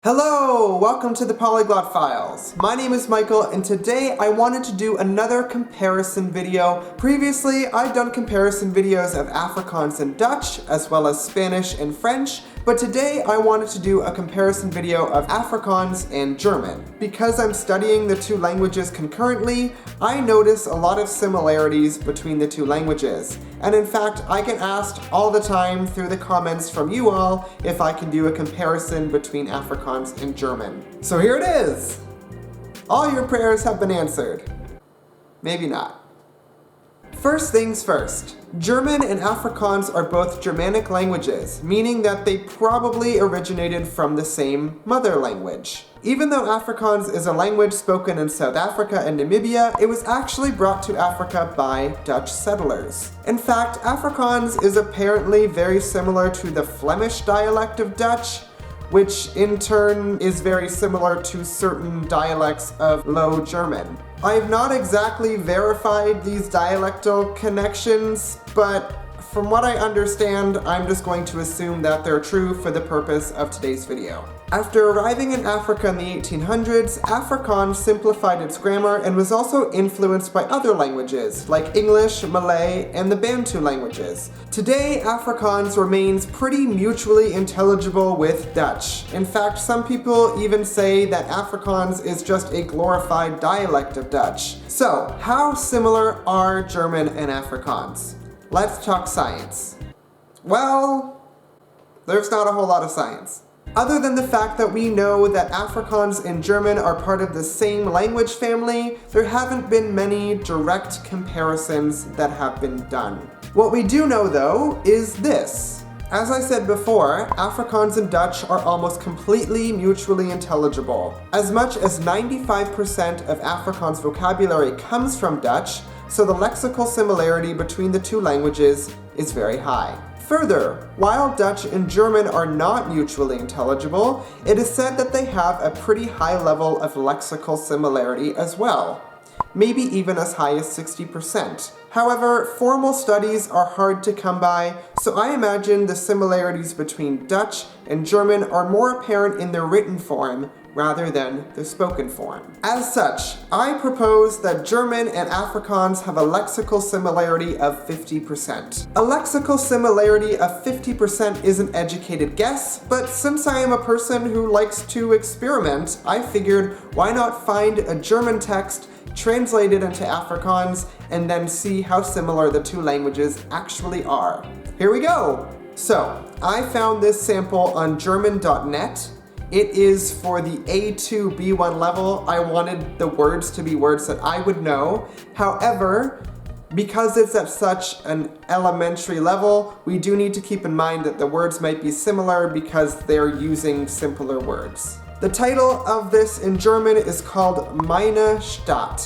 Hello! Welcome to the Polyglot Files. My name is Michael and today I wanted to do another comparison video. Previously, I've done comparison videos of Afrikaans and Dutch, as well as Spanish and French, but today I wanted to do a comparison video of Afrikaans and German. Because I'm studying the two languages concurrently, I notice a lot of similarities between the two languages. And in fact, I get asked all the time through the comments from you all if I can do a comparison between Afrikaans and German. So here it is! All your prayers have been answered. Maybe not. First things first. German and Afrikaans are both Germanic languages, meaning that they probably originated from the same mother language. Even though Afrikaans is a language spoken in South Africa and Namibia, it was actually brought to Africa by Dutch settlers. In fact, Afrikaans is apparently very similar to the Flemish dialect of Dutch, which in turn is very similar to certain dialects of Low German. I have not exactly verified these dialectal connections, but from what I understand, I'm just going to assume that they're true for the purpose of today's video. After arriving in Africa in the 1800s, Afrikaans simplified its grammar and was also influenced by other languages, like English, Malay, and the Bantu languages. Today, Afrikaans remains pretty mutually intelligible with Dutch. In fact, some people even say that Afrikaans is just a glorified dialect of Dutch. So, how similar are German and Afrikaans? Let's talk science. Well, there's not a whole lot of science. Other than the fact that we know that Afrikaans and German are part of the same language family, there haven't been many direct comparisons that have been done. What we do know though is this. As I said before, Afrikaans and Dutch are almost completely mutually intelligible. As much as 95% of Afrikaans vocabulary comes from Dutch, so the lexical similarity between the two languages is very high. Further, while Dutch and German are not mutually intelligible, it is said that they have a pretty high level of lexical similarity as well, maybe even as high as 60%. However, formal studies are hard to come by, so I imagine the similarities between Dutch and German are more apparent in their written form rather than the spoken form. As such, I propose that German and Afrikaans have a lexical similarity of 50%. A lexical similarity of 50% is an educated guess, but since I am a person who likes to experiment, I figured why not find a German text, translate it into Afrikaans, and then see how similar the two languages actually are. Here we go! So, I found this sample on German.net. It is for the A2 B1 level. I wanted the words to be words that I would know. However, because it's at such an elementary level, we do need to keep in mind that the words might be similar because they're using simpler words. The title of this in German is called Meine Stadt,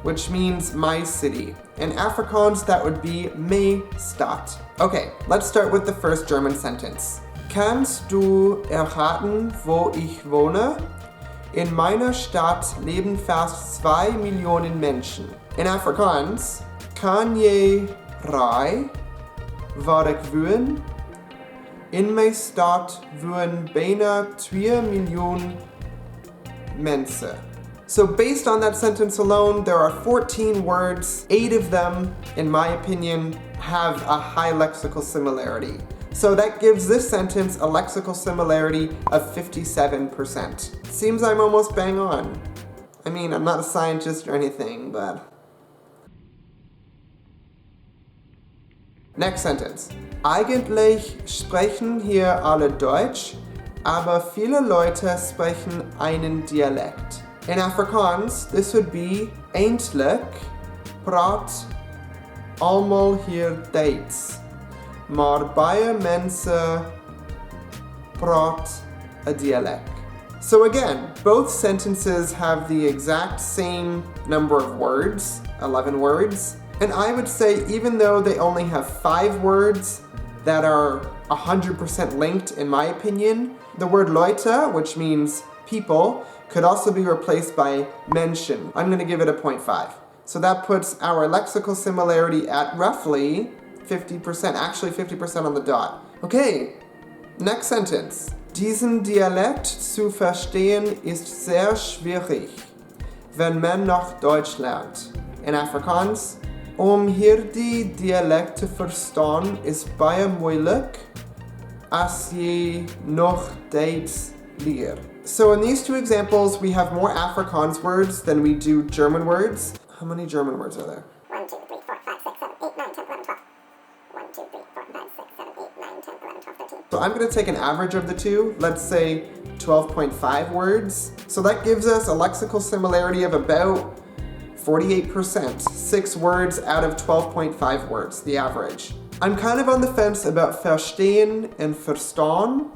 which means my city. In Afrikaans, that would be me Stadt. Okay, let's start with the first German sentence. Kannst du erraten, wo ich wohne? In meiner Stadt leben fast 2 Millionen Menschen. In Afrikaans, kan jy raai waar ek woon? In my stad woon bijna 2 miljoen mensen. So based on that sentence alone, there are 14 words. 8 of them, in my opinion, have a high lexical similarity. So that gives this sentence a lexical similarity of 57%. Seems I'm almost bang on. I mean, I'm not a scientist or anything, but... Next sentence. Eigentlich sprechen hier alle Deutsch, aber viele Leute sprechen einen Dialekt. In Afrikaans, this would be eintlik praat almal hier Duits. Maar baie mense praat 'n dialek. So again, both sentences have the exact same number of words, 11 words, and I would say even though they only have 5 words that are 100% linked in my opinion, the word Leute, which means people, could also be replaced by Menschen. I'm going to give it a 0.5. So that puts our lexical similarity at roughly 50%, actually 50% on the dot. Okay, next sentence. Diesen Dialekt zu verstehen ist sehr schwierig, wenn man noch Deutsch lernt. In Afrikaans, hierdie dialect te verstaan is baie moeilik as jy nog Duits leer. So in these two examples, we have more Afrikaans words than we do German words. How many German words are there? 1, 2, 3, 4, 5, 6, 7, 8, 9, 10, 11, 12. 1, 2, 3, 4, 5, 6, 7, 8, 9, 10, 11, 12, 13. So I'm going to take an average of the two, let's say 12.5 words. So that gives us a lexical similarity of about 48%, 6 words out of 12.5 words, the average. I'm kind of on the fence about verstehen and verstaan,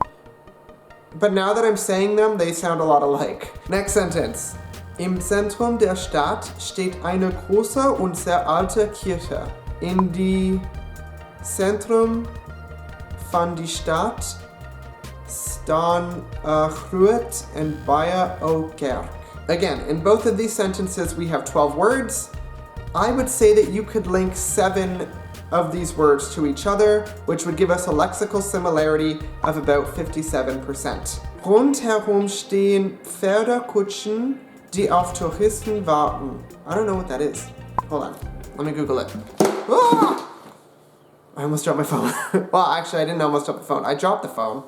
but now that I'm saying them, they sound a lot alike. Next sentence. Im Zentrum der Stadt steht eine große und sehr alte Kirche. In die Zentrum van die Stadt staan groot en baie ou kerk. Again, in both of these sentences we have 12 words. I would say that you could link 7 of these words to each other, which would give us a lexical similarity of about 57%. Rundherum stehen Pferdekutschen, die auf Touristen warten. I don't know what that is. Hold on, let me Google it. Ah! I almost dropped my phone. Well, actually, I didn't almost drop the phone. I dropped the phone.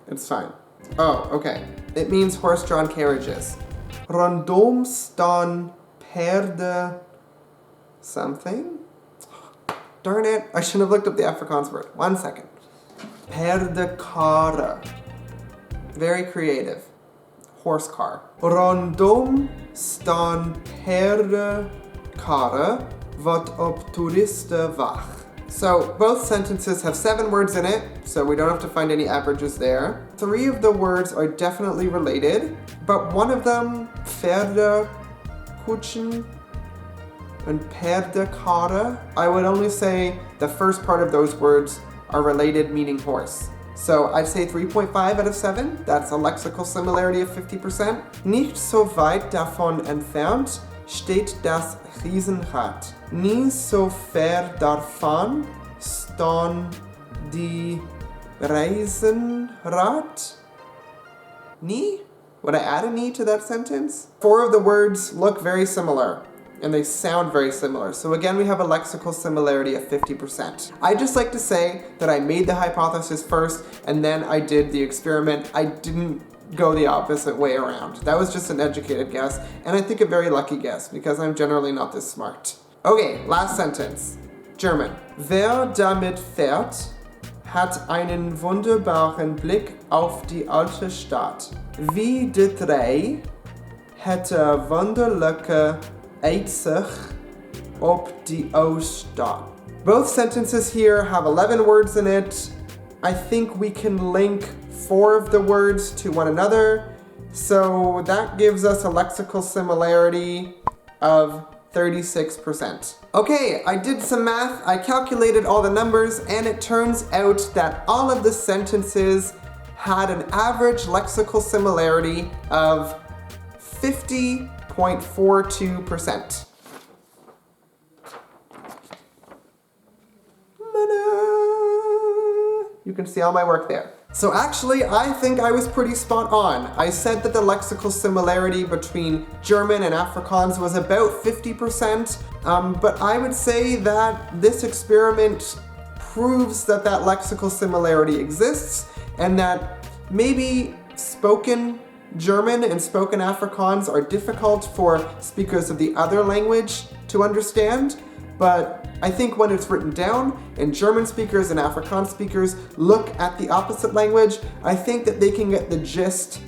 It's fine. Oh, okay. It means horse-drawn carriages. Rondom staan perde something? Darn it, I should have looked up the Afrikaans word. 1 second. Perdekare. Very creative. Horse car. Rondom staan perdekare wat op toeristen wacht. So both sentences have 7 words in it, so we don't have to find any averages there. 3 of the words are definitely related, but one of them, pferdekutschen and perdekare, I would only say the first part of those words are related, meaning horse. So I'd say 3.5 out of 7. That's a lexical similarity of 50%. Nicht so weit davon entfernt steht das Riesenrad. Nie so ver davon staan die Riesenrad. Nie? Would I add a nie to that sentence? 4 of the words look very similar, and they sound very similar. So again, we have a lexical similarity of 50%. I'd just like to say that I made the hypothesis first, and then I did the experiment. I didn't go the opposite way around. That was just an educated guess, and I think a very lucky guess, because I'm generally not this smart. Okay, last sentence. German. Wer damit fährt, hat einen wunderbaren Blick auf die alte Stadt. Wie de drei hätte wunderlijke uitzicht op die oude stad. Both sentences here have 11 words in it. I think we can link 4 of the words to one another, so that gives us a lexical similarity of 36%. Okay, I did some math, I calculated all the numbers, and it turns out that all of the sentences had an average lexical similarity of 50.42%. You can see all my work there. So actually, I think I was pretty spot on. I said that the lexical similarity between German and Afrikaans was about 50%, but I would say that this experiment proves that that lexical similarity exists, and that maybe spoken German and spoken Afrikaans are difficult for speakers of the other language to understand, but I think when it's written down and German speakers and Afrikaans speakers look at the opposite language, I think that they can get the gist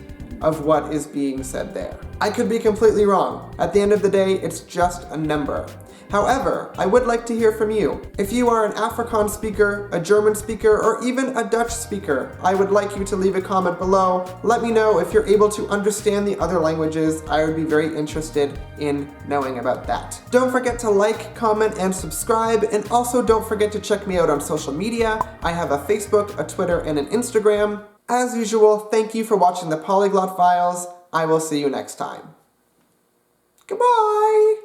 of what is being said there. I could be completely wrong. At the end of the day, it's just a number. However, I would like to hear from you. If you are an Afrikaans speaker, a German speaker, or even a Dutch speaker, I would like you to leave a comment below. Let me know if you're able to understand the other languages. I would be very interested in knowing about that. Don't forget to like, comment, and subscribe, and also don't forget to check me out on social media. I have a Facebook, a Twitter, and an Instagram. As usual, thank you for watching the Polyglot Files. I will see you next time. Goodbye!